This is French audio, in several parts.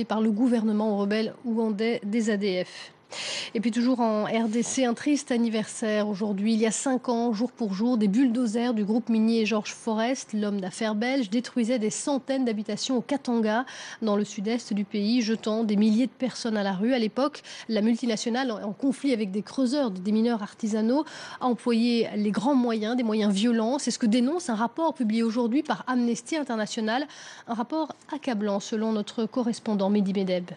par le gouvernement aux rebelles ougandais des ADF. Et puis toujours en RDC, un triste anniversaire aujourd'hui. Il y a 5 ans, jour pour jour, des bulldozers du groupe minier George Forrest, l'homme d'affaires belge, détruisaient des centaines d'habitations au Katanga, dans le sud-est du pays, jetant des milliers de personnes à la rue. À l'époque, la multinationale, en conflit avec des creuseurs, des mineurs artisanaux, a employé les grands moyens, des moyens violents. C'est ce que dénonce un rapport publié aujourd'hui par Amnesty International. Un rapport accablant selon notre correspondant Mehdi Medeb.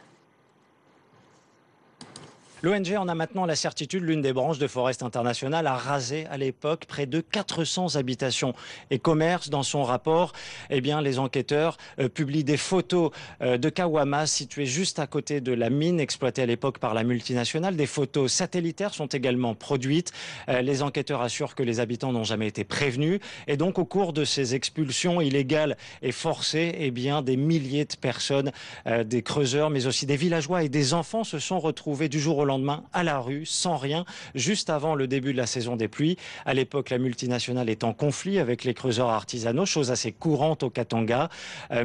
L'ONG en a maintenant la certitude, l'une des branches de Forest International a rasé à l'époque près de 400 habitations et commerces. Dans son rapport, les enquêteurs publient des photos de Kawama situées juste à côté de la mine exploitée à l'époque par la multinationale. Des photos satellitaires sont également produites. Les enquêteurs assurent que les habitants n'ont jamais été prévenus. Et donc au cours de ces expulsions illégales et forcées, des milliers de personnes, des creuseurs mais aussi des villageois et des enfants se sont retrouvés du jour au lendemain à la rue, sans rien, juste avant le début de la saison des pluies. À l'époque, la multinationale est en conflit avec les creuseurs artisanaux, chose assez courante au Katanga.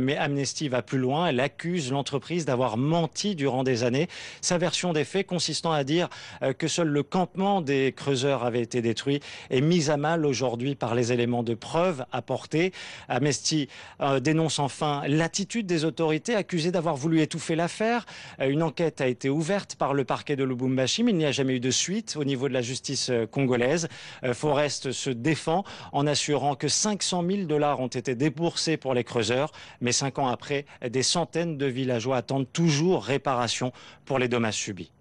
Mais Amnesty va plus loin. Elle accuse l'entreprise d'avoir menti durant des années. Sa version des faits consistant à dire que seul le campement des creuseurs avait été détruit est mise à mal aujourd'hui par les éléments de preuve apportés. Amnesty dénonce enfin l'attitude des autorités accusées d'avoir voulu étouffer l'affaire. Une enquête a été ouverte par le parquet de Lubumbashi, mais il n'y a jamais eu de suite au niveau de la justice congolaise. Forrest se défend en assurant que 500 000 $ ont été déboursés pour les creuseurs, mais 5 ans après, des centaines de villageois attendent toujours réparation pour les dommages subis.